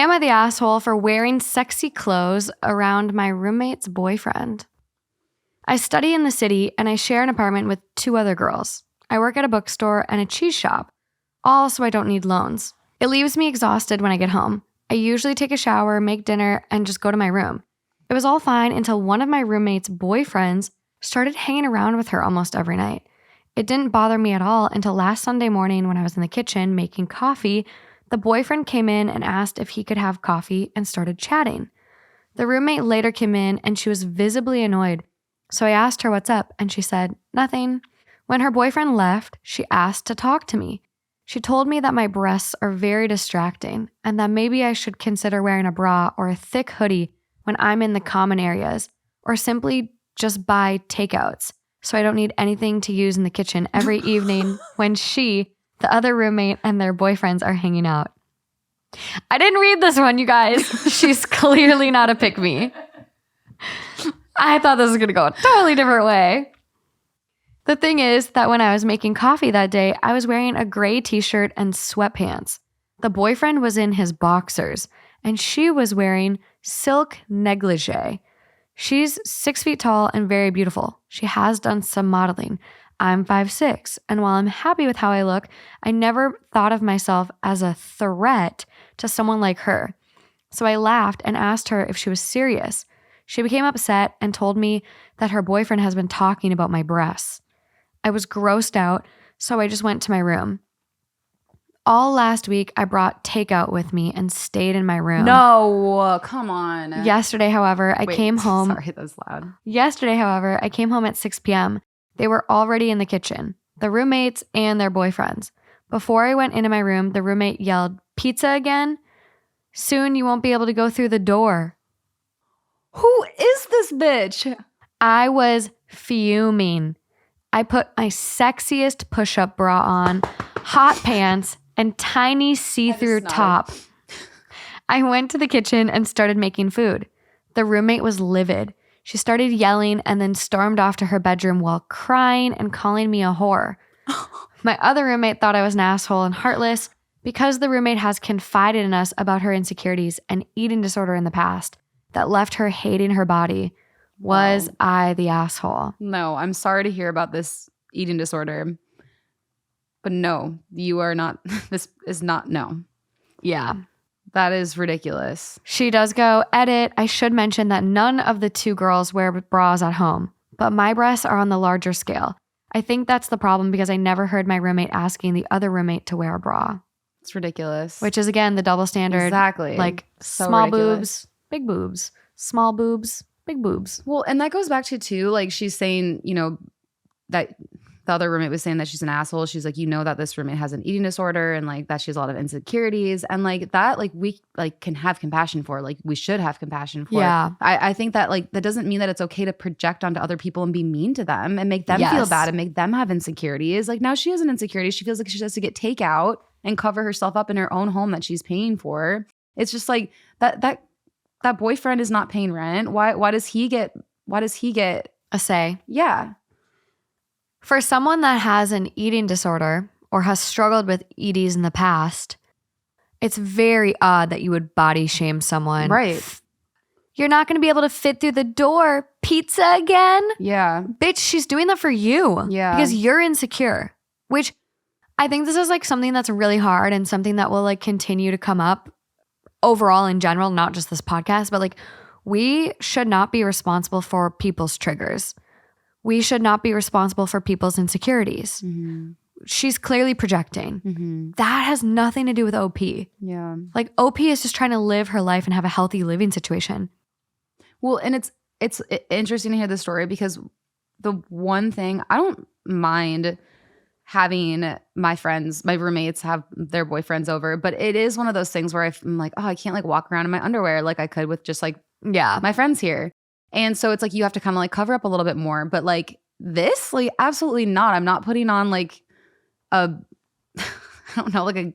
am I the asshole for wearing sexy clothes around my roommate's boyfriend? I study in the city and I share an apartment with 2 other girls. I work at a bookstore and a cheese shop, all so I don't need loans. It leaves me exhausted when I get home. I usually take a shower, make dinner, and just go to my room. It was all fine until one of my roommate's boyfriends started hanging around with her almost every night. It didn't bother me at all until last Sunday morning when I was in the kitchen making coffee. The boyfriend came in and asked if he could have coffee and started chatting. The roommate later came in and she was visibly annoyed. So I asked her what's up and she said, nothing. When her boyfriend left, she asked to talk to me. She told me that my breasts are very distracting and that maybe I should consider wearing a bra or a thick hoodie when I'm in the common areas, or simply just buy takeouts so I don't need anything to use in the kitchen every evening when she, the other roommate, and their boyfriends are hanging out. I didn't read this one, you guys. She's clearly not a pick-me. I thought this was going to go a totally different way. The thing is that when I was making coffee that day, I was wearing a gray t-shirt and sweatpants. The boyfriend was in his boxers, and she was wearing silk negligee. She's 6 feet tall and very beautiful. She has done some modeling. I'm 5'6", and while I'm happy with how I look, I never thought of myself as a threat to someone like her. So I laughed and asked her if she was serious. She became upset and told me that her boyfriend has been talking about my breasts. I was grossed out, so I just went to my room. All last week, I brought takeout with me and stayed in my room. No, come on. Yesterday, however, I came home. Sorry, that's loud. Yesterday, however, I came home at 6 p.m. They were already in the kitchen, the roommates and their boyfriends. Before I went into my room, the roommate yelled, "Pizza again? Soon you won't be able to go through the door." Who is this bitch? I was fuming. I put my sexiest push-up bra on, hot pants, and tiny see-through top. I went to the kitchen and started making food. The roommate was livid. She started yelling and then stormed off to her bedroom while crying and calling me a whore. My other roommate thought I was an asshole and heartless because the roommate has confided in us about her insecurities and eating disorder in the past that left her hating her body. Was I the asshole? No, I'm sorry to hear about this eating disorder. But no, you are not. This is not, no. Yeah. That is ridiculous. She does go, edit. I should mention that none of the 2 girls wear bras at home, but my breasts are on the larger scale. I think that's the problem because I never heard my roommate asking the other roommate to wear a bra. It's ridiculous. Which is, again, the double standard. Exactly. Like So small ridiculous. boobs, big boobs. Small boobs, big boobs. Well, and that goes back to, too, like she's saying, you know, that the other roommate was saying that she's an asshole. She's like, you know that this roommate has an eating disorder and like that she has a lot of insecurities. And like that, like we like can have compassion for, like we should have compassion for. Yeah. I think that like that doesn't mean that it's okay to project onto other people and be mean to them and make them feel Yes. bad and make them have insecurities. Like now she has an insecurity. She feels like she has to get takeout and cover herself up in her own home that she's paying for. It's just like that boyfriend is not paying rent. Why does he get A say. Yeah. For someone that has an eating disorder or has struggled with EDs in the past, it's very odd that you would body shame someone. Right. You're not going to be able to fit through the door. Pizza again? Yeah. Bitch, she's doing that for you. Yeah. Because you're insecure, which I think this is like something that's really hard and something that will like continue to come up overall in general, not just this podcast, but like we should not be responsible for people's triggers. We should not be responsible for people's insecurities. Mm-hmm. She's clearly projecting. Mm-hmm. That has nothing to do with OP. Yeah. Like OP is just trying to live her life and have a healthy living situation. Well, and it's interesting to hear the story because the one thing I don't mind having my roommates have their boyfriends over, but it is one of those things where I'm like, oh, I can't like walk around in my underwear like I could with just like my friends here. And so it's like you have to kind of like cover up a little bit more. But like this, like absolutely not. I'm not putting on like I don't know, like a.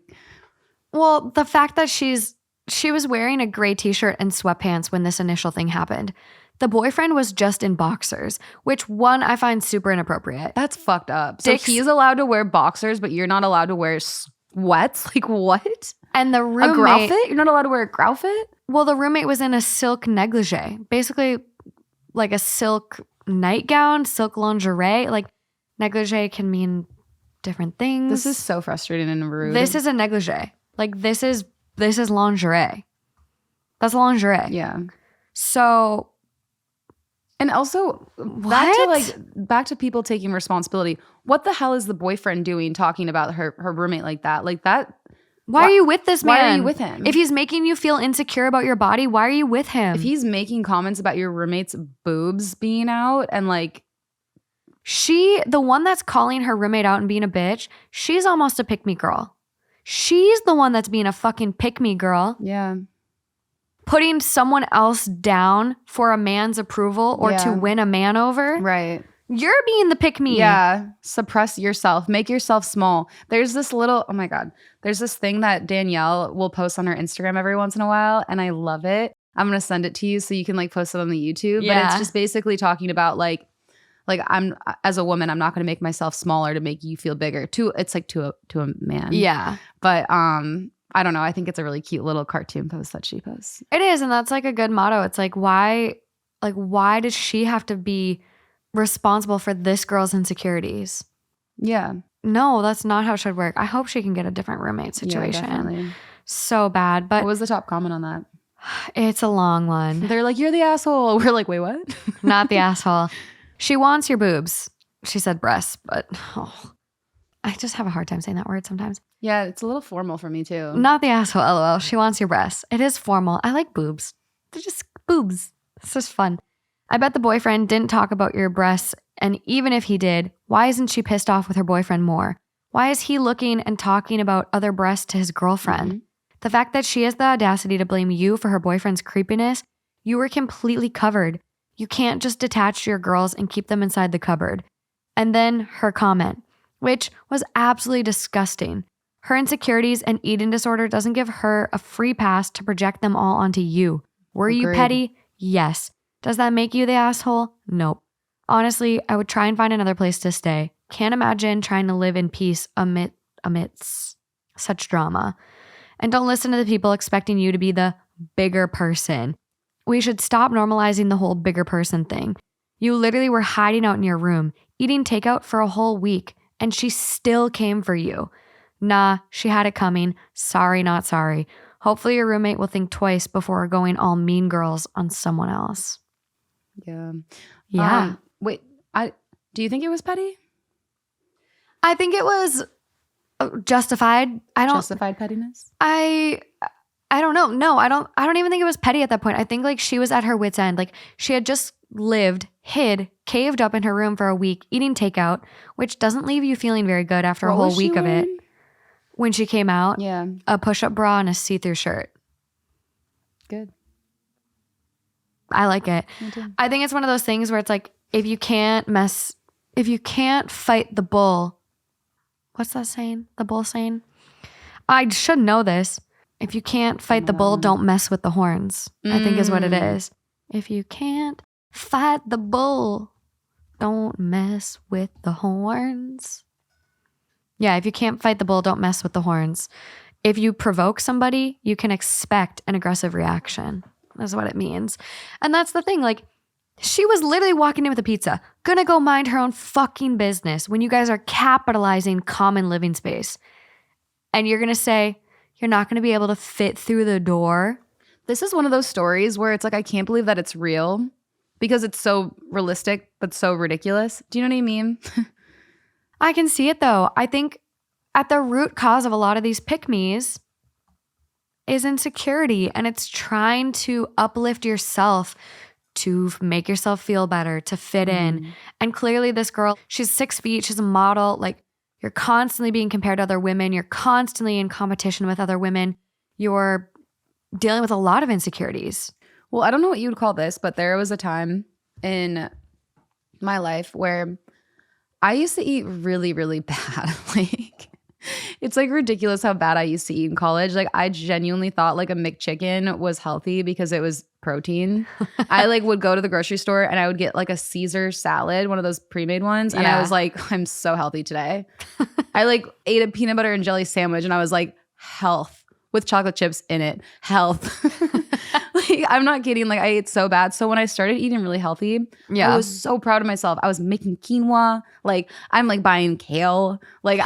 Well, the fact that she was wearing a gray t-shirt and sweatpants when this initial thing happened. The boyfriend was just in boxers, which one I find super inappropriate. That's fucked up. So he's allowed to wear boxers, but you're not allowed to wear sweats? Like what? And the A roommate, growfit? You're not allowed to wear a growfit? well, the roommate was in a silk negligee, basically like a silk nightgown, silk lingerie. Like negligee can mean different things. This is so frustrating and rude. This is a negligee. Like this is lingerie. That's lingerie. Yeah. So, and also back to people taking responsibility. What the hell is the boyfriend doing talking about her roommate like that? Like that. Why are you with this man? Why are you with him? If he's making you feel insecure about your body, why are you with him? If he's making comments about your roommate's boobs being out and like. The one that's calling her roommate out and being a bitch, she's almost a pick-me girl. She's the one that's being a fucking pick-me girl. Yeah. Putting someone else down for a man's approval or to win a man over. Right. You're being the pick-me. Yeah. Suppress yourself. Make yourself small. There's this little, oh my God. There's this thing that Danielle will post on her Instagram every once in a while, and I love it. I'm going to send it to you so you can like post it on the YouTube. Yeah. But it's just basically talking about like I'm, as a woman, I'm not going to make myself smaller to make you feel bigger. It's like to a man. Yeah. But I don't know. I think it's a really cute little cartoon post that she posts. It is, and that's like a good motto. It's like why does she have to be responsible for this girl's insecurities? Yeah. No, that's not how it should work. I hope she can get a different roommate situation. Yeah, definitely. So bad. But what was the top comment on that? It's a long one. They're like, you're the asshole. We're like, wait, what? Not the asshole. She wants your boobs. She said breasts, but I just have a hard time saying that word sometimes. Yeah, it's a little formal for me too. Not the asshole, lol. She wants your breasts. It is formal. I like boobs. They're just boobs. It's just fun. I bet the boyfriend didn't talk about your breasts, and even if he did, why isn't she pissed off with her boyfriend more? Why is he looking and talking about other breasts to his girlfriend? Mm-hmm. The fact that she has the audacity to blame you for her boyfriend's creepiness, you were completely covered. You can't just detach your girls and keep them inside the cupboard. And then her comment, which was absolutely disgusting. Her insecurities and eating disorder doesn't give her a free pass to project them all onto you. Were you petty? Yes. Does that make you the asshole? Nope. Honestly, I would try and find another place to stay. Can't imagine trying to live in peace amidst such drama. And don't listen to the people expecting you to be the bigger person. We should stop normalizing the whole bigger person thing. You literally were hiding out in your room, eating takeout for a whole week, and she still came for you. Nah, she had it coming. Sorry, not sorry. Hopefully your roommate will think twice before going all mean girls on someone else. Yeah. Yeah. Wait, do you think it was petty? I think it was justified. Justified pettiness? I don't know. No, I don't even think it was petty at that point. I think like she was at her wit's end. Like she had just lived, hid, caved up in her room for a week, eating takeout, which doesn't leave you feeling very good after a whole week of it. When she came out, yeah, a push-up bra and a see-through shirt. Good. I like it. I think it's one of those things where it's like, if you can't fight the bull, what's that saying? The bull saying? I should know this. If you can't fight the bull, don't mess with the horns. I think is what it is. If you can't fight the bull, don't mess with the horns. Yeah, if you can't fight the bull, don't mess with the horns. If you provoke somebody, you can expect an aggressive reaction. That's what it means. And that's the thing. Like, she was literally walking in with a pizza, gonna go mind her own fucking business when you guys are capitalizing common living space. And you're gonna say, you're not gonna be able to fit through the door. This is one of those stories where it's like, I can't believe that it's real because it's so realistic, but so ridiculous. Do you know what I mean? I can see it though. I think at the root cause of a lot of these pick-me's is insecurity, and it's trying to uplift yourself to make yourself feel better, to fit in. And clearly this girl, she's 6 feet, she's a model. Like, you're constantly being compared to other women. You're constantly in competition with other women. You're dealing with a lot of insecurities. Well, I don't know what you would call this, but there was a time in my life where I used to eat really, really bad. Like, it's like ridiculous how bad I used to eat in college. Like, I genuinely thought like a McChicken was healthy because it was protein. I like would go to the grocery store and I would get like a Caesar salad, one of those pre-made ones. And I was like, I'm so healthy today. I like ate a peanut butter and jelly sandwich and I was like, health. with chocolate chips in it. Health. Like, I'm not kidding. Like, I ate so bad. So when I started eating really healthy, I was so proud of myself. I was making quinoa. Like, I'm like buying kale. Like,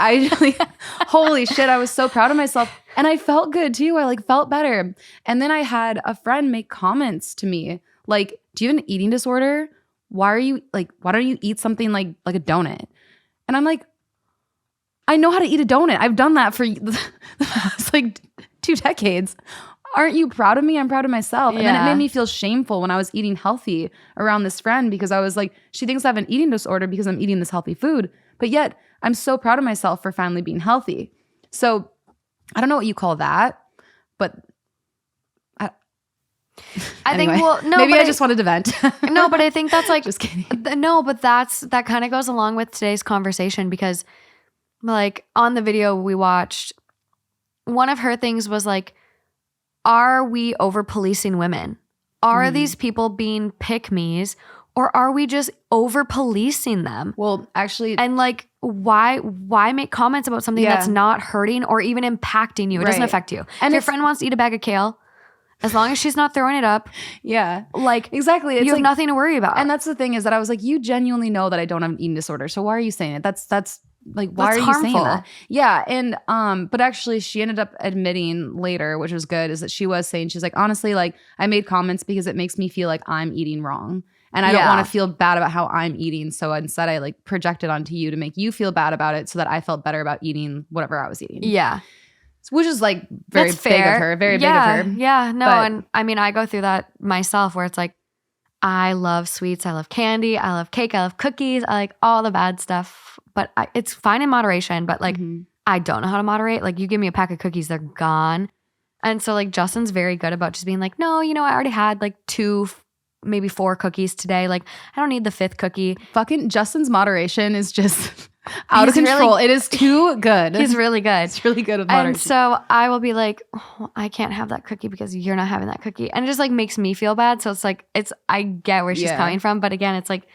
holy shit, I was so proud of myself. And I felt good too. I like felt better. And then I had a friend make comments to me like, do you have an eating disorder? Why don't you eat something like a donut? And I'm like, I know how to eat a donut. I've done that for the past like 2 decades. Aren't you proud of me? I'm proud of myself. And then it made me feel shameful when I was eating healthy around this friend because I was like, she thinks I have an eating disorder because I'm eating this healthy food. But yet I'm so proud of myself for finally being healthy. So I don't know what you call that, but I anyway, think, well, no, maybe I just wanted to vent. No, but I think that's like, just kidding. No, but that kind of goes along with today's conversation because like on the video we watched, one of her things was like, are we over policing women? Are these people being pick-me's or are we just over policing them? Well, actually, and like, why make comments about something that's not hurting or even impacting you? It doesn't affect you. And if your friend wants to eat a bag of kale, as long as she's not throwing it up. Yeah. Like, exactly. It's you have nothing to worry about. And that's the thing is that I was like, you genuinely know that I don't have an eating disorder. So why are you saying it? That's like, why are you saying that? Yeah. And, but actually she ended up admitting later, which was good, is that she was saying, she's like, honestly, like I made comments because it makes me feel like I'm eating wrong. And I don't want to feel bad about how I'm eating. So instead I like projected onto you to make you feel bad about it so that I felt better about eating whatever I was eating. Yeah. Which is like very big of her, very big of her. Yeah, no, and I mean, I go through that myself where it's like, I love sweets, I love candy, I love cake, I love cookies, I like all the bad stuff, but it's fine in moderation, but like, I don't know how to moderate. Like you give me a pack of cookies, they're gone. And so like Justin's very good about just being like, no, I already had like 2, maybe 4 cookies today. Like I don't need the 5th cookie. Fucking Justin's moderation is just out of control. It is too good. He's really good. It's really good with moderation. And so I will be like, oh, I can't have that cookie because you're not having that cookie. And it just like makes me feel bad. So it's like, I get where she's coming from. But again, it's like,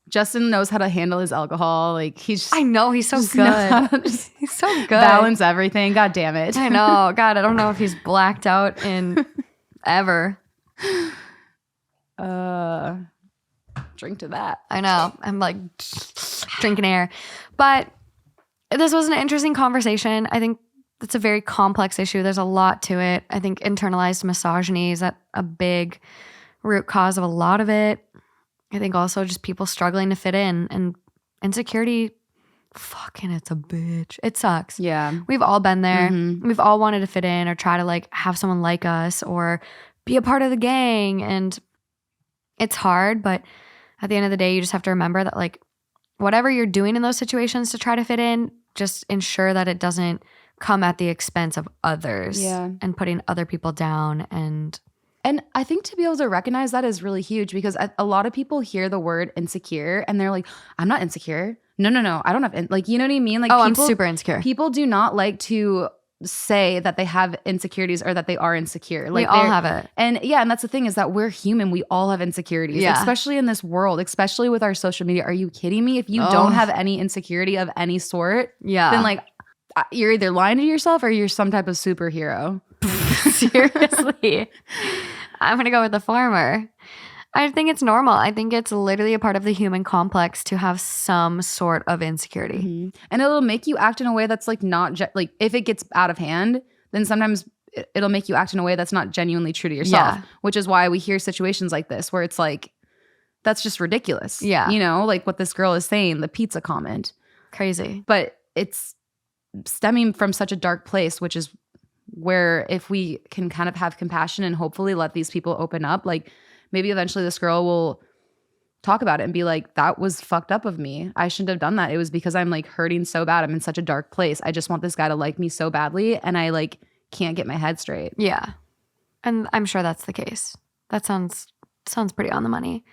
Justin knows how to handle his alcohol. Like I know he's so good. He's so good. Balance everything. God damn it. I know. God, I don't know if he's blacked out in ever. Drink to that. I know. I'm like drinking air. But this was an interesting conversation. I think it's a very complex issue. There's a lot to it. I think internalized misogyny is a big root cause of a lot of it. I think also just people struggling to fit in and insecurity. Fucking, it's a bitch. It sucks. Yeah. We've all been there. We've all wanted to fit in or try to like have someone like us or be a part of the gang. And it's hard, but at the end of the day, you just have to remember that like whatever you're doing in those situations to try to fit in, just ensure that it doesn't come at the expense of others and putting other people down. And I think to be able to recognize that is really huge because a lot of people hear the word insecure and they're like, I'm not insecure. No. I don't have, like, you know what I mean? Like, I'm super insecure. People do not like to say that they have insecurities or that they are insecure. Like we all have it. And that's the thing is that we're human. We all have insecurities, especially in this world, especially with our social media. Are you kidding me? If you don't have any insecurity of any sort, then like you're either lying to yourself or you're some type of superhero. Seriously. I'm going to go with the former. I think it's normal. I think it's literally a part of the human complex to have some sort of insecurity. And it'll make you act in a way that's like not, like if it gets out of hand, then sometimes it'll make you act in a way that's not genuinely true to yourself, which is why we hear situations like this where it's like, that's just ridiculous. Yeah. You know, like what this girl is saying, the pizza comment. Crazy. But it's stemming from such a dark place, which is where if we can kind of have compassion and hopefully let these people open up, like maybe eventually this girl will talk about it and be like, that was fucked up of me. I shouldn't have done that. It was because I'm like hurting so bad. I'm in such a dark place. I just want this guy to like me so badly and I like can't get my head straight. Yeah. And I'm sure that's the case. That sounds pretty on the money.